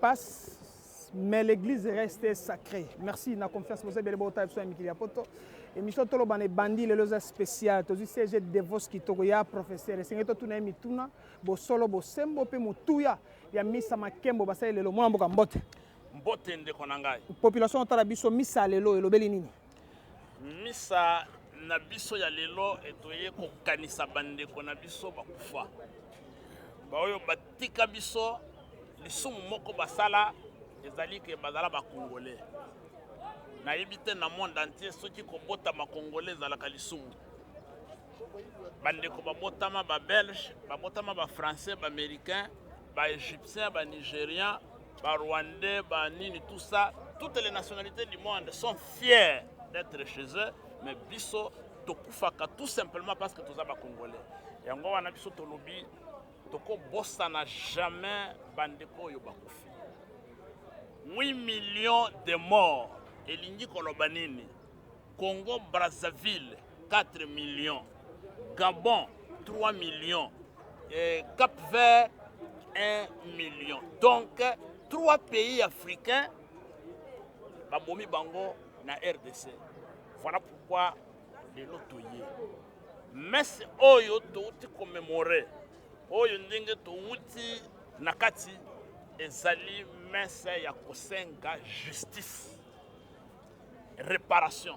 passe, mais l'église reste sacrée. Merci, na confiance pour ça, bien beau type sur Mikili Apoto. Et Michel Toloban est bandit, le loza spécial. Tous ces jeux de vos qui togoya professeur. C'est que tout n'est mituna, bo solo bo sembo pe mutuya. Ya misa makembo basa lelo mwana mboka mbote. Mbote ndeko nangai. Population otala biso misa lelo elobeli nini? Misa na biso ya lelo etoye kokanisa bandeko na biso bakufa. Baoyo batika biso lisumu moko basala ezali ke bazala ba congolais. Na yebite na monde entier soki kobota ma congolais ezalaka lisumu. Bandeko babotama ba belge, babotama ba français, ba américain, ba égyptien, ba nigérien, ba rwandais, ba nini tout ça, toutes les nationalités du monde sont fiers d'être chez eux, mais biso tokufaka tout simplement parce que tous ba congolais. Yango wana biso tolobi toko bossa na jamais bandeko yo bakufi. 8 millions de morts. Elingi kolobanini. Congo Brazzaville 4 millions. Gabon 3 millions. Et Cap-Vert 1 million. Donc 3 pays africains babomi bango na RDC. Voilà pourquoi les lotoyés. Mais c'est oyo touti commémorer. Oyo ndenge touti nakati ezali messe ya kosenga justice. Réparation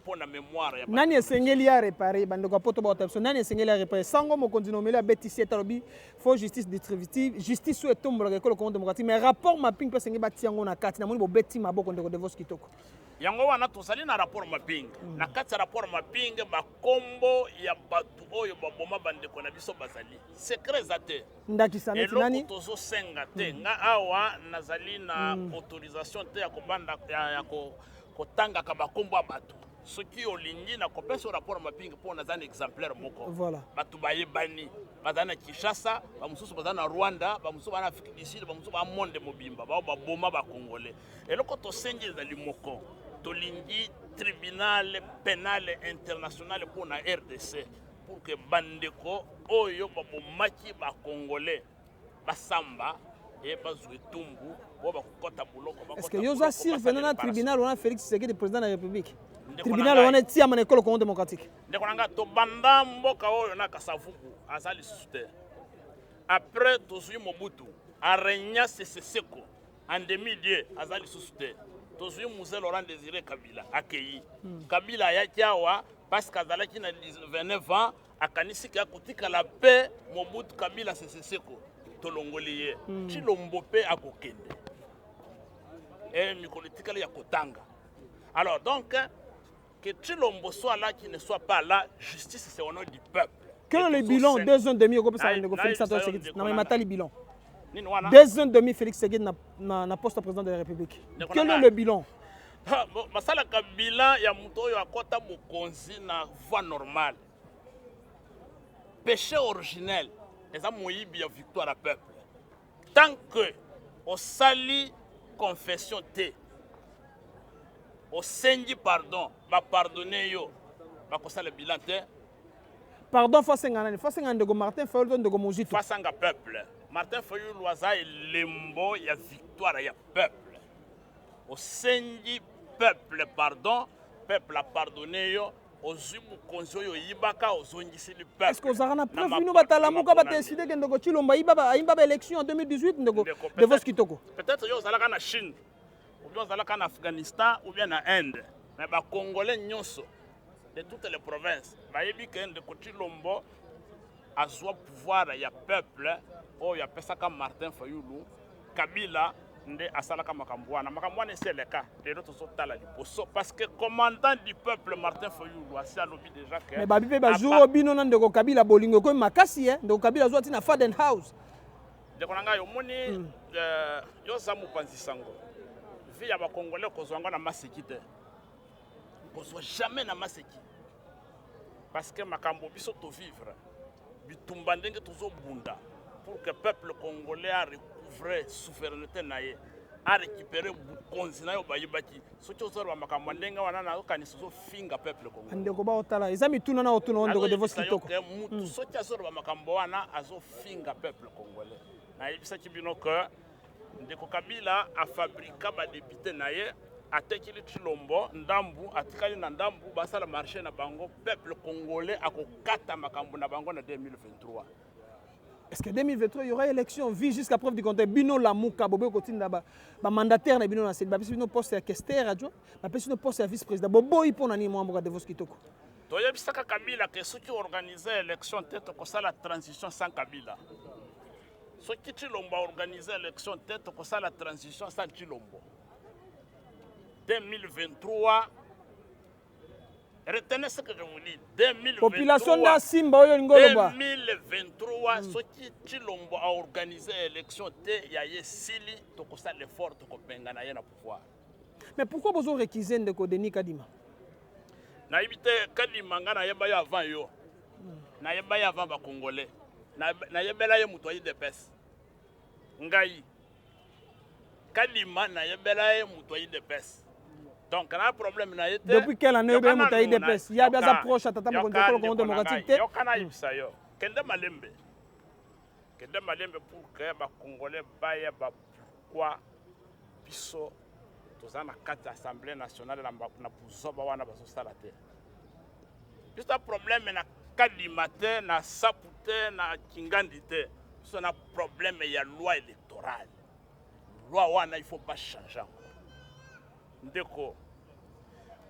pour la mémoire. Nani esengeli ya réparer bandeko poto ba otapso nani esengeli ya réparer sango mo continue mela betisi etalobi faut justice distributive justice so etombola ke ko démocratique mais rapport mapping pe sengi batiango na kati na moni bo beti maboko ndeko de vos kitoko yango wana tozali na rapport mapping na kati ya rapport mapping ba kombo ya batu oyo baboma bandeko na biso bazali secret zate ndakisa neti nani tozo senga te nga awa nazali na autorisation te ya kobanda ya kotanga ka bakombo abatu soki olingi na kopesa rapport mapping pour na zan exemplaire moko voilà batu bayebani bazana Kinshasa bamususu bazana Rwanda bamususu bana Afrique du Sud bamususu ba monde mobimba ba boma ba congolais eloko to sengi ezali moko tolingi tribunal pénal international pour na RDC pour que bandeko oyo babomaki ba congolais basamba et bazwe tumbu bo bakokota buloko bakota. Est-ce que yoza sir venant na tribunal on a Félix Tshisekedi président de la République tribunal on est tiama na école Congo démocratique ndeko nanga to banda mboka oyo na Kasavubu azali suster après tozui Mobutu arenya Seseko en 2002 azali suster tozui Mzee Laurent Désiré Kabila akei Kabila yaki awa parce qu'azalaki na 29 ans akanisi ka kotika la paix Mobutu Kabila Seseko tolongoli ye Chilombo pe akokende et mikolitika ya kotanga alors donc que Chilombo soit là qui ne soit pas là justice c'est au nom du peuple. Quel est le bilan 2 ans et demi au Félix Antoine Tshisekedi na matali bilan 2 ans et demi Félix Tshisekedi na poste président de la République quel est le bilan masala ka bilan ya muto oyo akota mokonzi na voie normale péché originel eza moyibi ya victoire à peuple tant que au sali confession te au sengi pardon ba pardonner yo ba kosala bilan te pardon fasengana ndeko Martin Fayulu ndeko Mojito fasanga peuple Martin Fayulu aza lembo ya victoire ya peuple au sengi peuple pardon peuple a pardonné yo ozui mukonzi oyo yibaka ozongisi le peuple. Est-ce que vous avez preuve nous batalamuka ba décider que ndeko Chilombo ayimba élection en 2018 ndeko de vos kitoko peut-être yo zalaka na Chine ou bien zalaka na Afghanistan ou bien na Inde mais ba congolais nyonso de toutes les provinces bayebi ke ndeko Chilombo azwa pouvoir ya peuple oyo apesaka Martin Fayulu Kabila nde asalaka makambo wana c'est le cas de l'autre sotala liposo parce que commandant du peuple Martin Fayulu asi alobi déjà que mais babi pe bazuro bino na ndeko Kabila bolingo ko makasi ndeko Kabila zwa tina Faden House ndeko nanga yo moni yo samu panzi sango vi ya ba congolais kozwanga na maseki te kozwa jamais na maseki parce que makambo biso to vivre bitumba ndenge tozo bunda pour que peuple congolais a recouvrer souveraineté naye a récupérer bukonzi na yo bayibaki soki ozorwa makambo ndenge wana na okanisa zo finga peuple congolais ndeko ba otala ezami tuna na otuna ndeko de vos kitoko mutu soki azorwa makambo wana azo finga peuple congolais na yebisa kibino que ndeko Kabila afabrika ba député na ye atekili Tshilombo ndambu atikali na ndambu basala marché na bango peuple congolais akokata makambo na bango na 2023. Est-ce que 2023 il y aura élection vie jusqu'à preuve du contraire bino la muka bobo kotinda ba mandataire na bino na sel ba bino poste ya questeur adjoint ba bino poste ya vice président bobo ipo na ni mwambo de vos kitoko. Toyebisaka Kabila ke soki organiser élection tête ko sala transition sans Kabila. Soki Tshilombo organiser élection tête ko sala transition sans Tshilombo. 2023, retenez ce que je vous dis, 2023, population da Simba oyo ngoloba 2023, ce qui Tshilombo a organisé l'élection, il y a eu Sili, toko sa l'effort, toko penga na yena pouvoir. Mais pourquoi vous avez réquisé de Denis Kadima? Na ibite Kadima nga na yeba yo avant yo. Na yeba yo avant ba Congolais. Na yebela yo muto yi DPS. Ngai. Kadima na yebela yo muto yi DPS. Donc, il y a un problème. Depuis quelle année vous avez eu des PES? Il y a des approches à Tata Mokonto démocratique. Il y a un sayo. Kende Malembe. Kende Malembe pour que les Congolais baillent pourquoi biso tous en quatre assemblée nationale na puzoba wana baso salate. Juste un problème na Kadimate na Sapute na Kingandite. C'est un problème il y a loi électorale. Loi wana il faut pas changer. Ndeko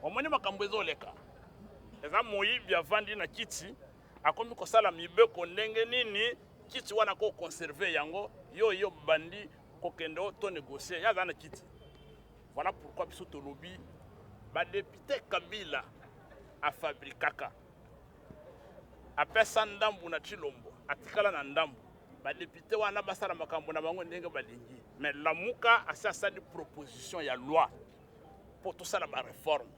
omoni makambo ezoleka eza moyibi avandi na kiti akomi kosala mibeko ndenge nini kiti wana ko conserver yango yo bandi kokende to négocier ya na kiti. Voilà pourquoi biso tolobi ba député Kabila a fabrikaka apesa ndambu na Tshilombo atikala na ndambu ba député wana basala makambo na bango ndenge balingi mais lamuka asasa di proposition ya loi pour tout ça la réforme.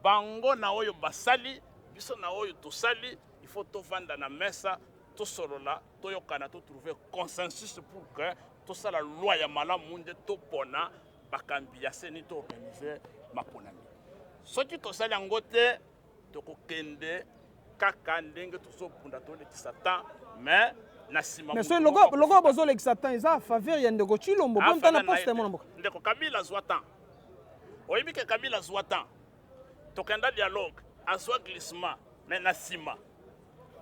Bango na oyo basali, biso na oyo tosali, il faut tout vendre na mesa, tout solo là, tout yokana tout trouver consensus pour que tout ça la loi ya malamunde to pona bakambiase ni to organiser maponami. Soki tosali ngote to kokende kaka ndenge to so punda to le Satan mais na sima. Mais ce logo bozo le Satan ils a faveur ya ndeko Tshilombo bon tana poste mon mboka. Ndeko Kabila zwatan. Oyebi ke Kabila zwatan tokenda dialogue azwa glissement mais na sima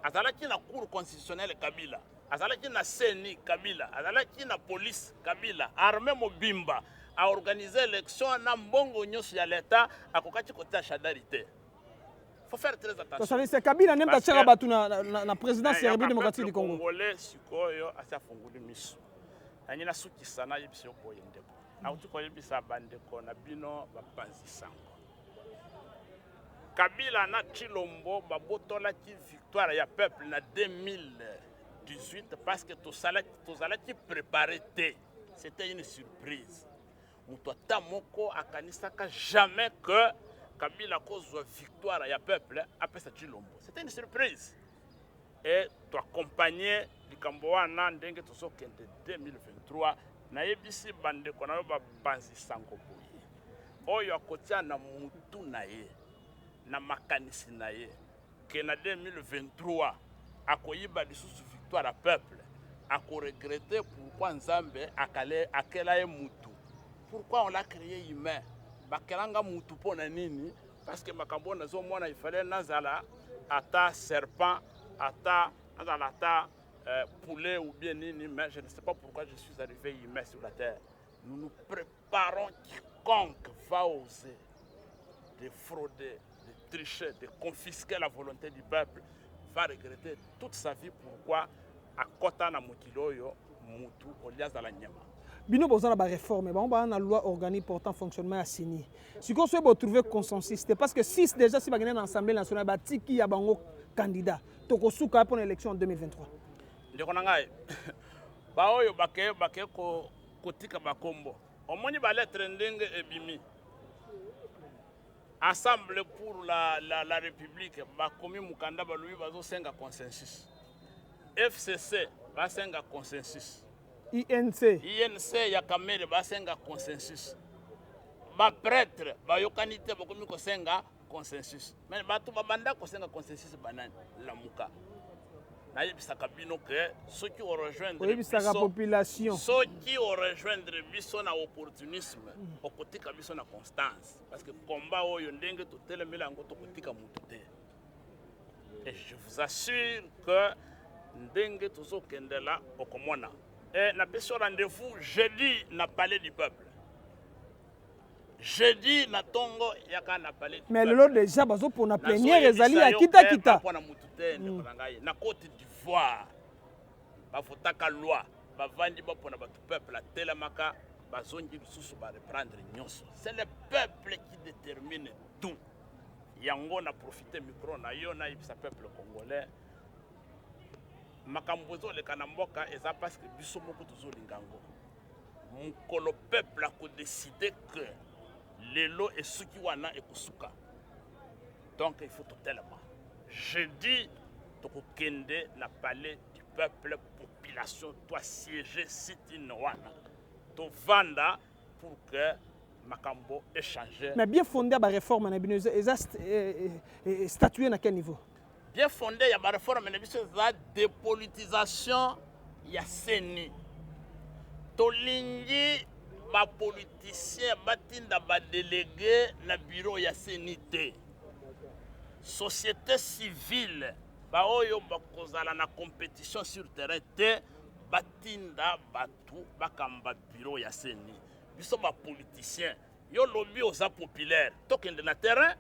azalaki na cour constitutionnelle Kabila azalaki na CENI Kabila azalaki na police Kabila armée mobimba a organiser élection na mbongo nyonso ya l'état akokati kota chadarité. Faut faire très attention. Ça c'est Kabila nem ta tshera batu na présidence ya République démocratique du Congo. Congolais sikoyo asa funguli miso. Anyina suki sana yebisyo boyende. Auti koyebisa bandeko na bino bapanzi sango. Kabila na Tshilombo babotola ki victoire ya peuple na 2018 parce que tozalaki préparé te. C'était une surprise. Muto tamoko akanisaka jamais que Kabila kozwa victoire ya peuple après sa Tshilombo. C'était une surprise. Et tu accompagner likambo wana ndenge tosokende 2023 na yebisi bandeko na yo bapanzi sango boye. Oyo akotia na mutu na ye. Na makanisi na ye que na 2023 akoyiba lisusu victoire à peuple ako regretter pourquoi Nzambe akela ye mutu. Pourquoi on l'a créé humain? Bakelanga mutu pona nini? Parce que makambo nazo mona il fallait nazala ata serpent ata poulet ou bien nini, mais je ne sais pas pourquoi je suis arrivé humain sur la terre. Nous nous préparons, quiconque va oser de frauder, de tricher, de confisquer la volonté du peuple, va regretter toute sa vie. Pourquoi à kota na mukiloyo mutu olias dans la nyama. Bino bozana ba réforme, ba on a loi organique portant fonctionnement à signer. Si qu'on soit trouver consensus, c'est parce que si déjà si ba gagner l'Assemblée nationale ba tiki ya bango candidat, toko suka pour l'élection en 2023. Ndeko nangai. Ba oyo bake ko kotika bakombo. Omoni ba lettre ndenge ebimi. Assemblée pour la République, bakomi mukanda ba lui bazo senga consensus. FCC ba senga consensus. INC ya Kamere ba senga consensus. Ba prêtre ba yokanite bakomi ko senga consensus. Mais ba tu babanda ko senga consensus banani la muka. nayebisaka bino que ceux qui ont rejoindre oyebisaka population ceux qui ont rejoindre biso na opportunisme okotika biso na constance parce que combat oyo ndenge totelemela yango tokotika mutu te. Et je vous assure que ndenge tozokendela okomona. Et na peso rendez-vous jeudi na palais du peuple. Jeudi na tongo yaka na palais du mais peuple. lelo déjà bazo pona plénière ezali ya kita na mutu te na Côte d'Ivoire. Bafotaka loi bavandi bapona batu peuple atelemaka bazongi lisusu ba reprendre nyonso. C'est le peuple qui détermine tout. Yango na profiter micro na yo na ibisa peuple congolais. Makambo ezoleka na mboka eza parce que biso moko tozolingango. Mukolo peuple a décidé que lelo esuki wana ekosuka. Donc il faut totalement. Jeudi tokokende na palais du peuple population doit siéger sit-in wana. To vanda pour que makambo échanger. Mais bien fondé à la réforme na bino eza statué na quel niveau? Bien fondé ya ba réforme na biso za dépolitisation ya CENI. Tolingi ba politicien batinda ba délégué na bureau ya CENI te. Société civile ba oyo bakozala na compétition sur terrain te batinda batu bakamba bureau ya CENI. Biso ba politicien yo lobby oza populaire tokende na terrain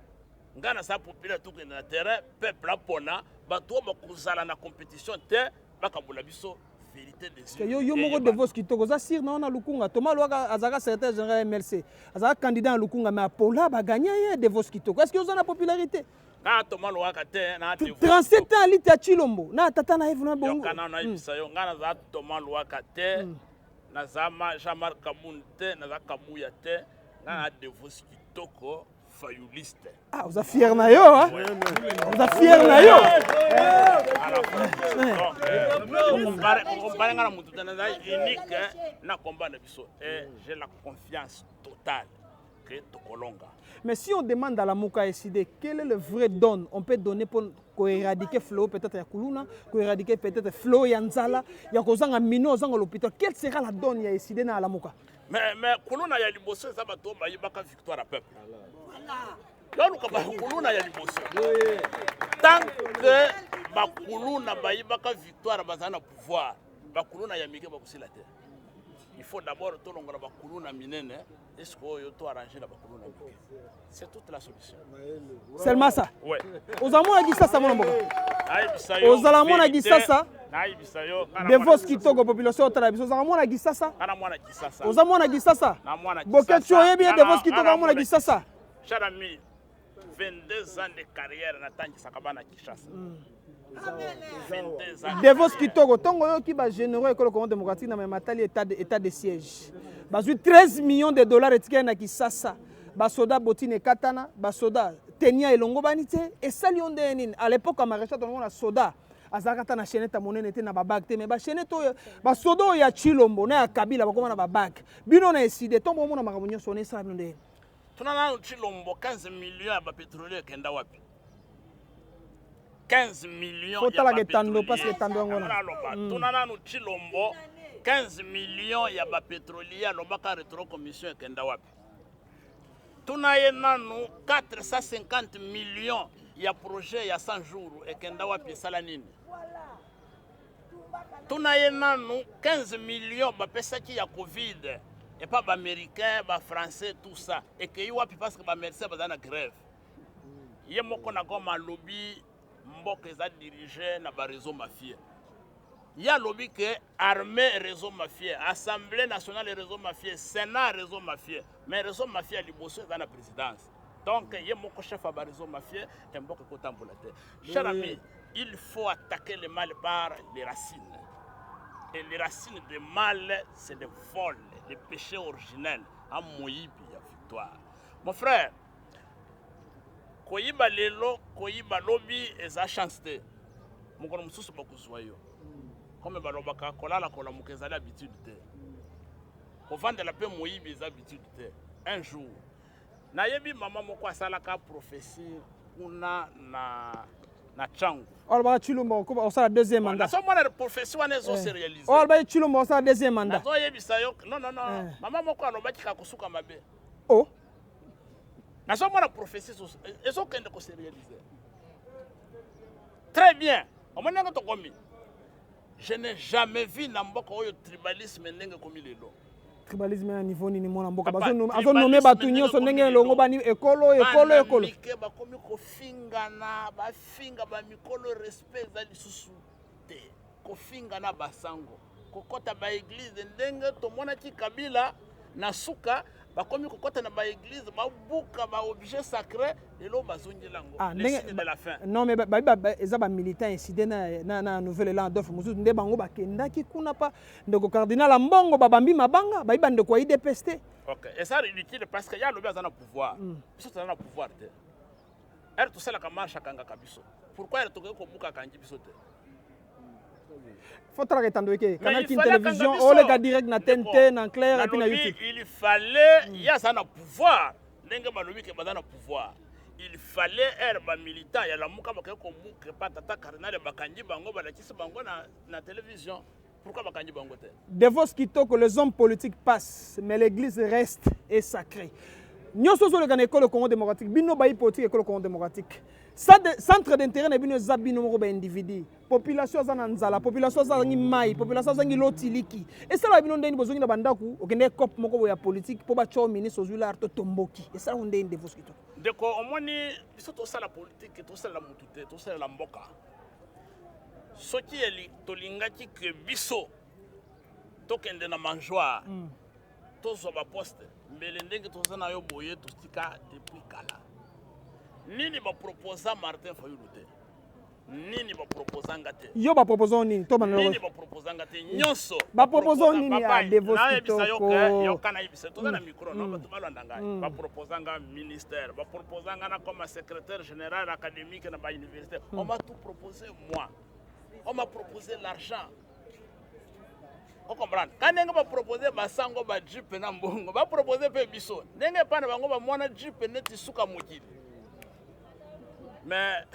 ngana sa populaire tokende na terrain peuple apona batu bakozala na compétition te bakabula biso vérité des yeux. Yo moko de vos kitoko za sir na lukunga Thomas Lwaka azaka secrétaire général MLC azaka candidat à lukunga mais Apola ba gagner de vos kitoko est-ce que vous avez la popularité? Na Thomas Lwaka te na 37 ans lita Chilombo na tata na Evna bongo kana na ibisayo ngana za Thomas Lwaka te na zama Jean-Marc Kabunte na za Kabuya te na de vos kitoko fayuliste. Ah, vous êtes fier na yo hein? Vous êtes fier na yo. Unique na combat na biso et j'ai la confiance totale que tokolonga. Mais si on demande à la Mouka SID quel est le vrai don on peut donner pour éradiquer Flo peut-être ya Kuluna, pour éradiquer peut-être Flo ya Nzala, ya kozanga mino zanga l'hôpital, quelle sera la donne ya SID na la Mouka? Mais Kuluna ya liboso ça bato ba yibaka victoire à peuple. Donc ba Kuluna ya liboso. Tant que ba Kuluna ba yibaka victoire bazana pouvoir, ba Kuluna ya mike ba kusila te. Il faut d'abord tout le monde bakuluna minene est-ce que yo to arranger la bakuluna mike. C'est toute la solution. Seulement ça. Ouais. Ozamona gisasa mona mboka. Aibisayo. Ozalamona gisasa. Aibisayo. De vos kitoko population otala biso ozamona gisasa. Kana mwana gisasa. Ozamona gisasa. Na mwana gisasa. Boketcho yebi de vos kitoko mona gisasa. Cher ami, 22 ans de carrière na tangi sakabana Kinshasa. Devos kitoko tongo yo ki ba généraux école Congo démocratique na matali état de siège. Bazu 13 millions de dollars etikena na Kisasa. Ba soda botine katana, ba soda tenia elongo banité et sali onde nini. À l'époque à maréchal on a soda azakata na chaîne ta monene te na ba bag te mais ba chaîne to ba soda ya Chilombo na ya Kabila ba koma na ba bag. Bino na eside tombo mona makambo nyonso ne sala bino nde. Tunana Chilombo 15 millions ya ba pétrolier kenda wapi? 15 millions ya ba pétrolier. Parce que tando ngona. Tunana Chilombo 15 millions ya ba pétrolier alobaka retro commission kenda wapi? Tunaye nanu 450 millions ya projet ya 100 jours ekenda wapi sala nini? Tunaye nanu 15 millions ba pesaki ya Covid et pas ba américain, ba français tout ça et que y wapi parce que ba médecin ba na grève. Ye moko na goma lobby mboka eza dirigé na ba réseau mafieux. Il y a lobby que armée réseau mafieux, assemblée nationale réseau mafieux, sénat réseau mafieux, mais réseau mafieux à liboso dans la présidence. Donc il y a mon chef à réseau mafieux et mon cotambolate. Cher ami, il faut attaquer le mal par les racines. Et les racines du mal, c'est le vol, le péché originel. À Moïbi, il y a victoire. Mon frère, koyiba lelo, koyiba lobby, et ça chance. Mon grand monsieur, c'est beaucoup soyeux. Comme balobaka kolala kola mukezali habitude te. Kovanda la pe moyibi za habitude te. Un jour, nayebi mama moko asalaka prophétie kuna na changu. On va Chilombo, on sera deuxième mandat. Na somona prophétie wana ezo se réaliser. On va Chilombo, on sera deuxième mandat. Nazo yebisa yo non. Mama moko alobaki ka kusuka mabe. Oh. Na somona prophétie ezo kende ko se réaliser. Très bien. Omonanga to komi. Je n'ai jamais vu na mboka oyo tribalisme ndenge komi lelo. Tribalisme à niveau ni mona mboka bazo nommer batu nyonso ndenge longo bani ekolo. Mike bakomi kofingana bafinga ba mikolo respect za lisusu te. Kofingana basango. Kokota ba église ndenge tomona ki Kabila na suka bakomi kokota na ba église ba buka ba objet sacré lelo bazongelango. Le signe de la fin. Non mais eza ba militant incident na nouvelle land d'offre musu nde bango bakendaki kuna pa ndeko cardinal mbongo babambi mabanga bayiba ndeko yi dépester. OK, et ça ridicule parce que ya lobi azana pouvoir. Biso tana pouvoir te. Elle tout ça la kamasha kanga kabiso. Pourquoi elle toke ko buka kanji biso te? Faut tra retando ke canal télévision o le direct na TNT na clair et puis na YouTube. Il fallait ya sana pouvoir. Ndenge balobi ke bazana pouvoir. Il fallait être militant ya la muka ba ko muka pa tata cardinal bakanji bango balakisi bango na télévision. Pourquoi bakanji bango te? Devos kitoko les hommes politiques passent mais l'église reste et sacrée. Nyonso so le gana école Congo démocratique bino bayi politique école Congo démocratique. Centre d'intérêt na bino zabino moko ba individu. Population za nzala, population za ngi mai, population za ngi lotiliki. Et ça la bino ndeni bozongi na bandaku, okende cop moko ya politique po ba cho ministre ozula arto tomboki. Et ça onde Devos kitoko. Deko omoni biso to sala politique to sala mutute, to sala mboka. Soki eli tolingaki ke biso tokende na manjoire. Tozo ba poste mbele ndenge tozana yo boye tostika depuis kala. Nini ba proposa Martin Fayulu te? Nini ba proposa ngate? Yo ba proposa nini? To banalo. Nini ba proposa ngate? Nyonso. Ba proposa nini a Devos kitoko? Yo kana ibisa tozana micro no bato balanda ngai. Ba proposa nga ministère, ba proposa nga na comme secrétaire général académique na ba université. On m'a tout proposé moi. On m'a proposé l'argent. On comprend. Quand on va proposer basango ba jeep na mbongo, ba proposer pe biso. Ndenge pa na bango ba mwana jeep neti suka mokili. Mais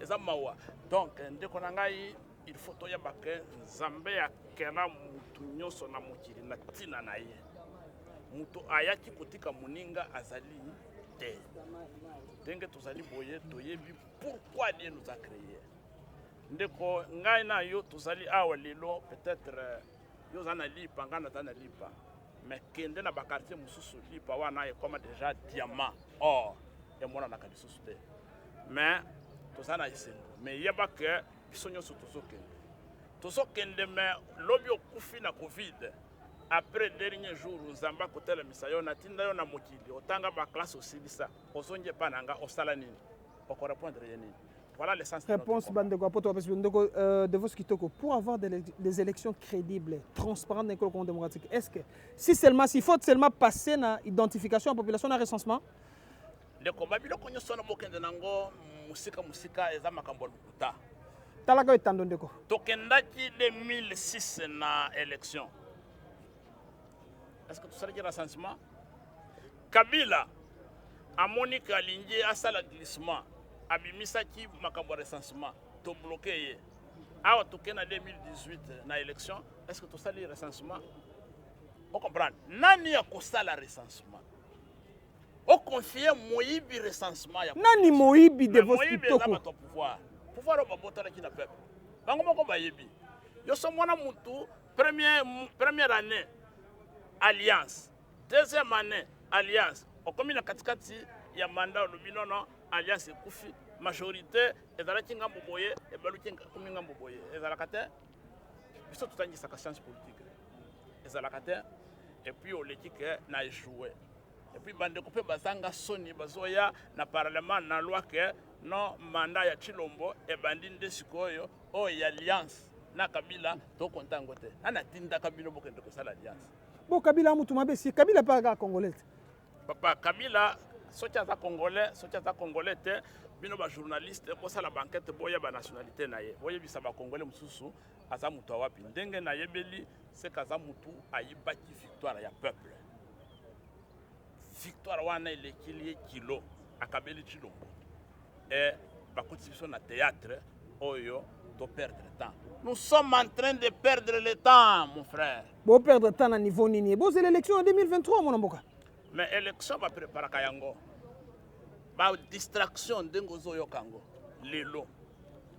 eza mawa. Donc ndeko na ngai il faut to ya bake Nzambe ya kena mutu nyonso na mokili na tina na ye. Mutu ayaki kotika muninga azali te. Ndenge tozali boye toyebi pourquoi Dieu nous a créés. Ndeko ngai na yo tozali awa lelo peut-être yo zana lipa ngana zana lipa mais kende na ba quartier mususu lipa wana e comme déjà diamant or et mona na kalisusu te mais tozana isengo mais yeba que biso nyoso tozokende mais lobi okufi na covid après dernier jour Nzamba kotela misayo na tinda yo na mokili otanga ba classe osilisa ozonje pananga osala nini okorépondre yenini. Voilà l'essence de réponse Devos kitoko pour avoir des élections crédibles, transparentes dans l'école démocratique. Est-ce que s'il faut seulement passer na identification à la population na recensement? Le combat bilo konyo sona bokende nango musika eza makambo lukuta. Talaka etando ndeko. Tokendaki 2006 na élection. Est-ce que tu sais le recensement? Kabila amoni kalingi asala glissement. Abimisaki makambo recensement to bloqué ye awa tokena 2018 na élection. Est-ce que tu sais le recensement? On comprend nani ya kosala recensement o confier moyibi recensement ya nani moyibi Devos kitoko pouvoir ba botala ki na peuple bango moko bayebi yo so mwana mutu première année alliance, deuxième année alliance o komi na katikati ya mandat lubinono alliance ekufi majorité ezalaki ngambo boye ebaluki komi ngambo boye ezalaka te biso totangisaka science politique ezalaka te et puis oleki ke na échoué et puis bandeko pe bazanga soni bazoya na parlement na loi ke non mandat ya Chilombo ebandi nde sikoyo o ya alliance na Kabila to kontango te ana tinda Kabila bokende ko sala alliance bo Kabila mutu mabesi Kabila pa ga congolais papa Kabila soki aza congolais te bino ba journaliste ko sala banquette boya ba nationalité na ye boye bisa ba congolais mususu aza mutu wapi ndenge na yebeli c'est kaza mutu ayibaki victoire ya peuple victoire wana ile kili kilo akabeli Chilombo et bakotisi na théâtre oyo to perdre temps. Nous sommes en train de perdre le temps, mon frère. Bon perdre temps à niveau nini. Bon c'est l'élection en 2023 mon amboka. Mais élection va préparer kayango. Ba distraction dengozo yo kango. Lelo.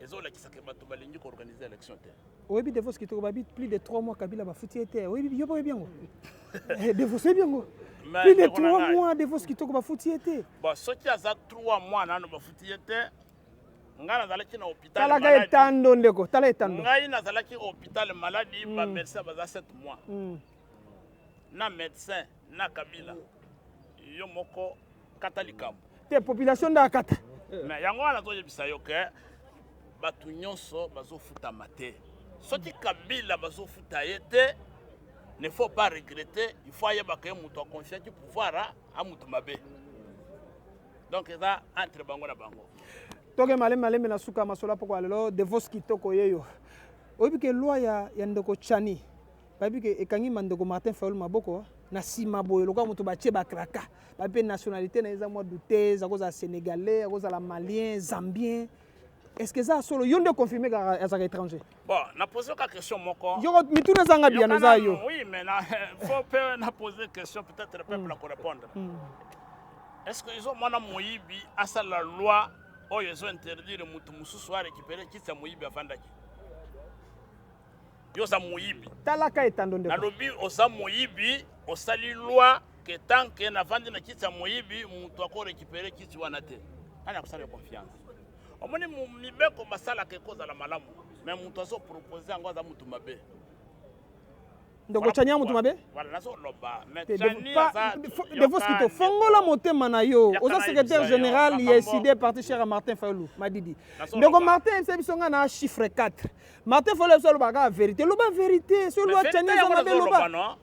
Ezola kisake bato balingi ko organiser élection te. Oui, puis Devos qui te babit plus de 3 mois Kabila va foutre était. Oui, yo pas bien. Devos c'est bien go. Plus de 3 mois Devos qui te ba foutre était. Bon, ce qui a ça 3 mois nano ba foutre était. Ngana zalaki na hôpital malade. Tala etando ndeko, tala etando. Ngai na zalaki hôpital malade ba médecin baza 7 mois. Na médecin na Kabila. Yo moko katalikam. Te population da kata. Mais yango wana to yebisa yo ke batu nyonso bazofuta mate. Soki Kabila bazofuta yete, ne faut pas regretter, il faut y avoir mutu confiance du pouvoir à mutu mabe. Donc ça entre bango na bango. Toke malem na suka masola poko alelo Devos kitoko yeyo. Oyebi ke loi ya ndeko Chani. Babi ke ekangi mandeko Martin Fayulu maboko na sima boye lokwa mutu batie ba kraka. Babi nationalité na eza mwa douté, za koza sénégalais, koza la malien, zambien. Est-ce que ça solo yon de confirmer à ça étranger? Bon, na poser une question moko. Yo mi tuna zanga bien nous ayo. Oui, mais faut pas na poser question peut-être le peuple pour répondre. Est-ce que ils ont mana moyibi asa la loi o ils ont interdit le mutu mususu a récupérer qui sa moyibi afandaki. Yo sa moyibi. Talaka etando ndeko. Na lobi o sa moyibi o sali loi que tant que na vandi na kitsa moyibi mutu ako récupérer qui tu wana te. Ana kusala confiance. Omoni mibeko basala ke koza la malamu mais mutu aso proposer ngo za mutu mabe ndoko chanya mutu mabe voilà naso loba mais chani za Devos kito fongola motema na yo oza secrétaire général ISD parti cher à Martin Fayulu madidi ndoko Martin c'est bisonga na chiffre 4 Martin Fayulu so loba ka vérité loba vérité so loba chani za mabe loba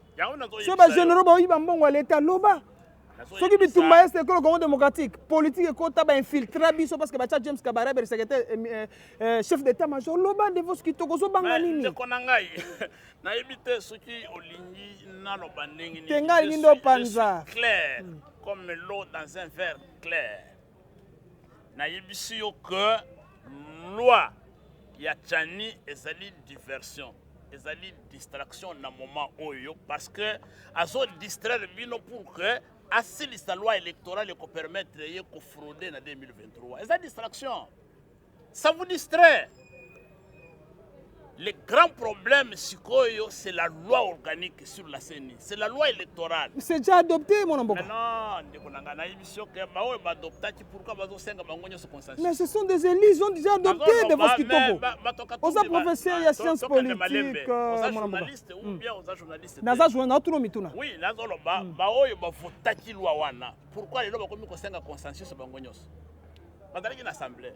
so ba généraux ba yiba mbongo l'état loba ce qui bitumba est le Congo démocratique politique ko ta ba infiltrer biso parce que ba James Kabara be secrétaire chef d'état-major loba Devos kitoko so banga nini mais konangai na ebite soki olingi na loba ndenge ni tenga ndo panza clair comme l'eau dans un verre clair na yebisi yo que loi ya Chani ezali diversion ezali distraction na moment oyo parce que azo distraire bino pour que assez la loi électorale qui permettre de frauder en 2023. Et cette distraction, ça vous distrait. Le grand problème, c'est la loi organique sur la CENI. C'est la loi électorale. C'est déjà adopté, mon amboka. Mais ce sont des élus, ils ont déjà adopté Devos kitoko. Aux professeurs, il y a sciences politiques. Aux journalistes ou bien aux journalistes. Oui, pourquoi les gens ont un consensus sur une assemblée?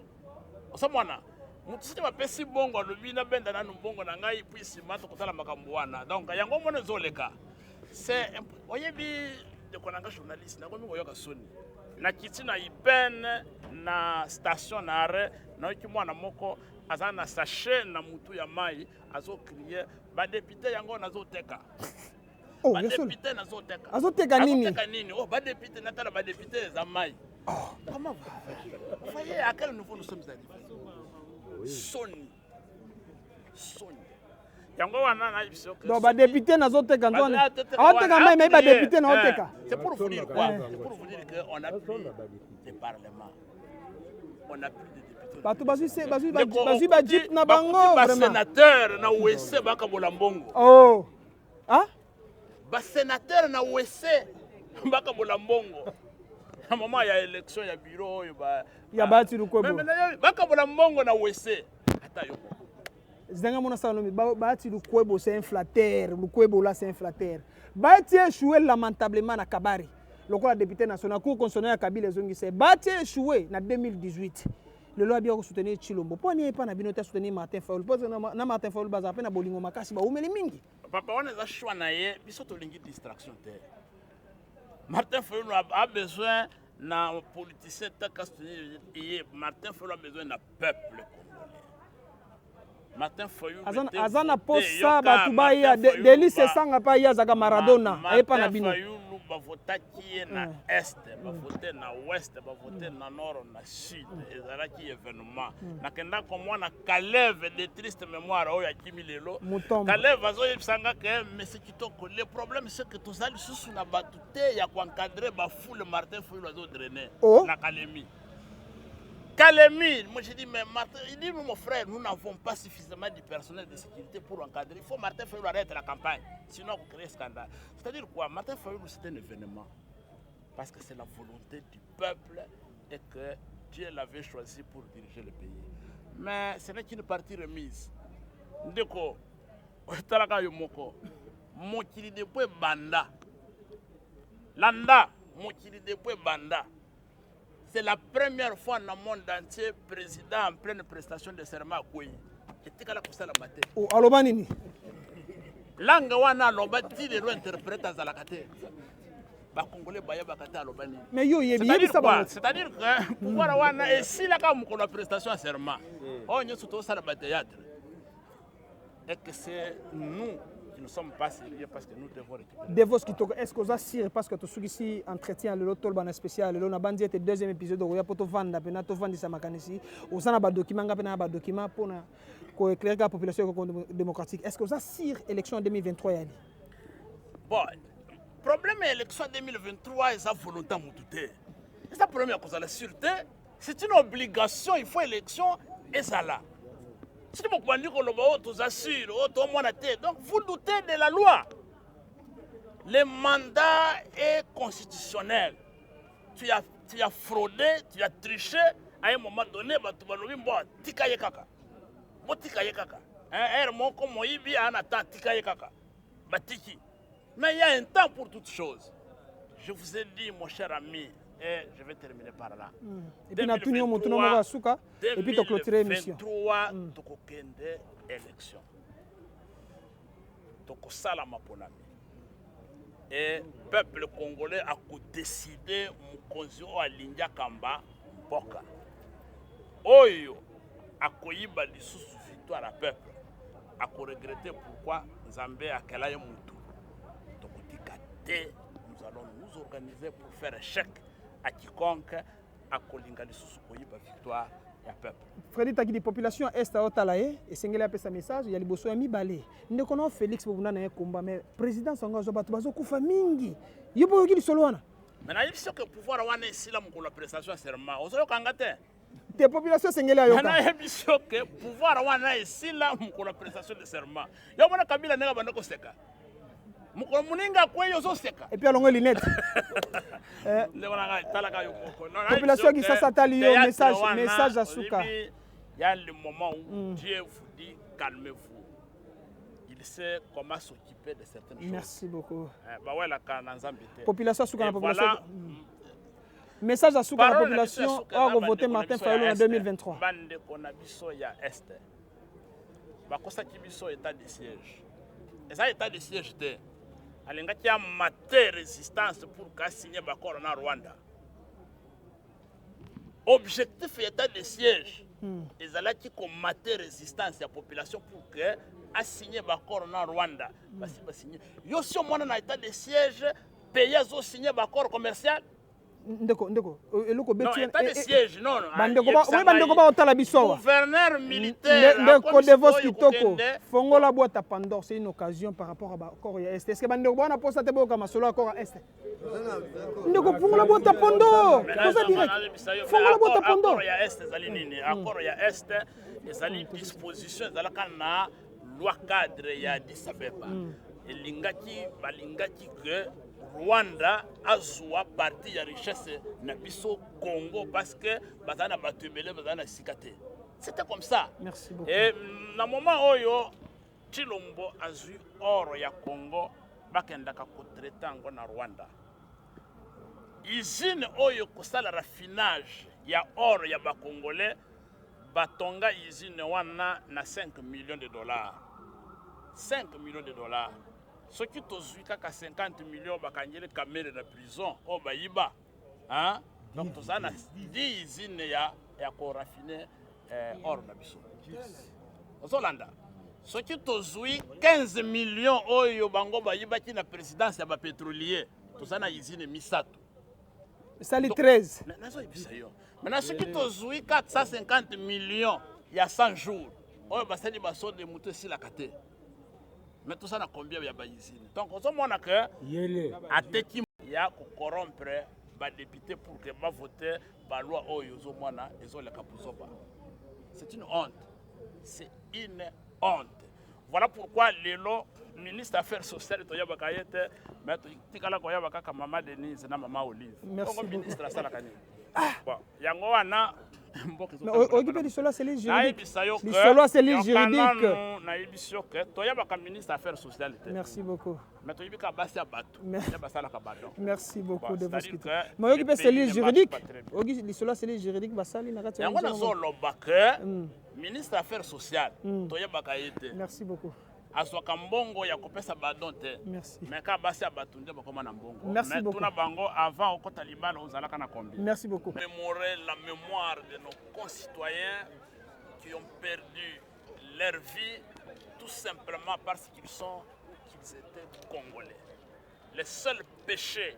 Mutsiti mapesi bongo lobina benda na mbongo na ngai puis mato kotala makambo wana donc yango mona zoleka c'est oyebi de konanga journaliste na komi koyoka soni na kiti na ipen na station na arrêt na ki mwana moko azana sachet na mutu ya mai azo crier ba député yango nazoteka oh ba député nazoteka azoteka nini oh ba député natala ba député za mai comment vous voyez à quel niveau nous sommes arrivés? Soni. Yango wana na biso que donc ba député nazoteka nzone azoteka mais ba député nazoteka c'est pour vous dire quoi c'est pour vous dire que on a plus de parlement on a plus de députés batu bazu ba jeep na bango vraiment sénateur na OEC baka bolambongo oh ah ba sénateur na OEC baka bolambongo à moment il y a élection il y a bureau il y a bati lukwebo baka bolambongo na OEC ata yo zanga mona salomi bati lukwebo c'est un flatteur lukwebo là c'est un flatteur bati échoué lamentablement na Kabari lokola député national cour constitutionnelle ya Kabila zongi c'est bati échoué na 2018 le loi bien soutenir Chilombo po ni pas na binota soutenir Martin Fayulu po na Martin Fayulu baza pe na bolingo makasi ba umeli mingi papa on a choix na ye biso to lingi distraction te Martin Fayulu a besoin na politicien et Martin Fayulu a besoin d'un peuple congolais. Martin Fayulu azana posa batu baya deli se sanga pa ya zaka Maradona et pas na bino. bavotaki na est bavote na ouest bavote na nord na sud ezalaki événement nakenda komona Kaleve de triste mémoire oyo akimi lelo Kaleve azoyebisanga ke mais kitoko le problème c'est que tozali susu na batu te ya kuencadrer bafoule Martin Fayulu azodrainer na Kalemi. Kalemi, moi je dis, mais Martin, il dit, mon frère, nous n'avons pas suffisamment de personnel de sécurité pour encadrer. Il faut Martin Fayulu arrêter la campagne, sinon vous créez un scandale. C'est-à-dire quoi? Martin Fayulu, c'est un événement. Parce que c'est la volonté du peuple et que Dieu l'avait choisi pour diriger le pays. Mais ce n'est qu'une partie remise. Ndeko, talaka yomoko, mokili depo banda. Landa, mokili depo banda. C'est la première fois dans le monde entier, président en pleine prestation de serment à Kouyi. Et tu as la matin. Oh, Alobanini. Langue wana aloba ti lelo interprète à Zalakate. Ba Congolais baya bakate alobani. Mais yo c'est-à-dire que pouvoir wana et si la comme la prestation à serment. Oh nyo surtout ça le théâtre. Et que c'est nous qui ne sommes pas sérieux parce que nous devons récupérer. Devos Kitoko, est-ce que vous assirez parce que tu as ici entretien le tolban spécial, le bandi était deuxième épisode où il y a pour te vendre, pena te vendre ça makanisi, au sein de document, pena ba document pour éclairer la population démocratique. Est-ce que vous assirez élection 2023 yani? Bon, problème de l'élection 2023 c'est la volonté moutouté. C'est la première cause la sûreté, c'est une obligation, il faut élection et ça là. Si vous pouvez dire que vous assure, donc vous doutez de la loi. Le mandat est constitutionnel. Tu as fraudé, tu as triché, à un moment donné, tu vas dire bon, tikaye kaka. Bon, tikaye kaka. Un comme Moïbi, un attend tikaye kaka. Batiki. Mais il y a un temps pour toutes choses. Je vous ai dit, mon cher ami, et je vais terminer par là. Et puis, et puis, tu clôturer l'émission. 2023, tu as élection. Tu as salama ponami. Et le peuple congolais a décidé de alindia kamba boka. Oyo a koyiba lisusu victoire à peuple. A regretté pourquoi Zambé a kelaye mutu. Nous allons nous organiser pour faire un chèque à quiconque a kolinga lisusu koyiba victoire ya peuple. Freddy taki di population est à Otalaye et sengela pe sa message ya liboso ya mibale. Ndeko na Félix Bobuna na komba mais président songa zo bato bazo kufa mingi. Yibo yoki lisolo wana. Maintenant il faut que pouvoir wana ici la mukolo prestation serment. Ozo kangate. Des populations sengela yoka. Maintenant il faut que pouvoir wana ici la mukolo prestation de serment. Yo mona Kabila nenga bandako seka. Et puis alongo linette. Population qui s'attale au message à Souka. Il y a le moment où Dieu vous dit calmez-vous. Il sait comment s'occuper de certaines choses. Merci beaucoup. Population Souka la population. Message à Souka la population or voter Martin Fayulu en 2023. Bande konabiso ya est. Bakosa kibiso état de siège. Et ça état de siège te. Alingaki a maté résistance pour signer l'accord en Rwanda. Objectif état de siège. Ils allaient maté résistance à la population pour que a signé l'accord en Rwanda. Yo si on a état de siège, pays a signé l'accord commercial. Ndeko eloko betu non état de siège non bandeko ba otala biso gouverneur militaire ndeko Devos Kitoko fongola boîte Pandore c'est une occasion par rapport à l'accord ya est est-ce que bandeko bona posa te boka masolo accord à est ndeko fongola boîte Pandore posa direct fongola boîte Pandore accord ya est zali nini accord ya est ezali disposition zala kana loi cadre ya Addis Abeba elingaki balingaki que Rwanda azwa partie ya richesse na biso Congo parce que bazana batubele bazana sikate. C'était comme ça. Merci beaucoup. Et na moment oyo Chilombo azui oro ya Congo bakenda ka kotreta ngo na Rwanda. Usine oyo kosala raffinage ya oro ya ba Congolais batonga usine wana na 5 millions de dollars. 5 millions de dollars. Ce qui tozui kaka 50 millions bakangele kamere na prison o bayiba hein donc tozana 10 usines ya ko raffiner or na biso ozolanda ce qui tozui 15 millions oyo bango bayiba ki na présidence ya ba pétrolier toza na usine misato. Sali 13. Maintenant, ce qui tozui 450 millions, il y a 100 jours. Oh, bah, c'est des bassons de moutons si la caté. Mais tout ça, n'a combien il y a des usines. Donc, on a que à Teki, il y a corrompre les députés pour que va voter la loi Oyozomana et les Kapuzoba. C'est une honte. C'est une honte. Voilà pourquoi les lois. Ministre des Affaires sociales, Toya Bakayete, mais Tikala Koya Bakaka, Maman Denise, na Maman Olive. Merci beaucoup. Ministre de la Salakani. Bon, Yangoana. Occupé du solo, c'est les juridiques. Du solo, c'est les juridiques. Ministre des Affaires sociales. Merci beaucoup. Mais tu Merci beaucoup de votre quitte. Mais occupé c'est les juridiques. Le solo, c'est les juridiques. Basali, Nagati. Ministre des Affaires sociales. Toya Bakayete. Merci beaucoup. Aswaka mbongo ya kopesa badonte. Merci. Mais ka basi abatunde bakoma na mbongo. Merci beaucoup. Tuna bango avant au Talibana ozalaka na combien. Merci beaucoup. Mémorer la mémoire de nos concitoyens qui ont perdu leur vie tout simplement parce qu'ils étaient congolais. Le seul péché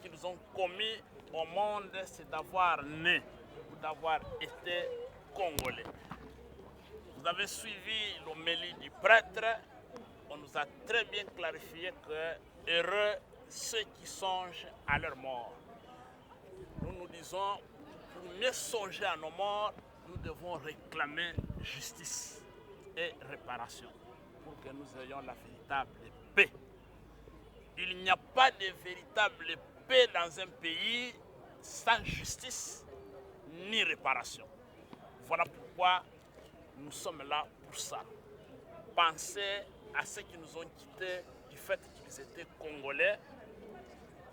qu'ils ont commis au monde, c'est d'avoir né ou d'avoir été congolais. Vous avez suivi l'homélie du prêtre. On nous a très bien clarifié que heureux ceux qui songent à leur mort. Nous nous disons, pour mieux songer à nos morts, nous devons réclamer justice et réparation pour que nous ayons la véritable paix. Il n'y a pas de véritable paix dans un pays sans justice ni réparation. Voilà pourquoi nous sommes là pour ça. Pensez à ceux qui nous ont quittés du fait qu'ils étaient congolais,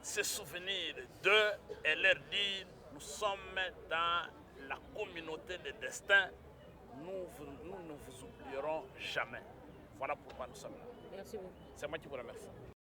se souvenir d'eux et leur dire nous sommes dans la communauté de destin, nous ne vous oublierons jamais. Voilà pourquoi nous sommes là. Merci beaucoup. C'est moi qui vous remercie.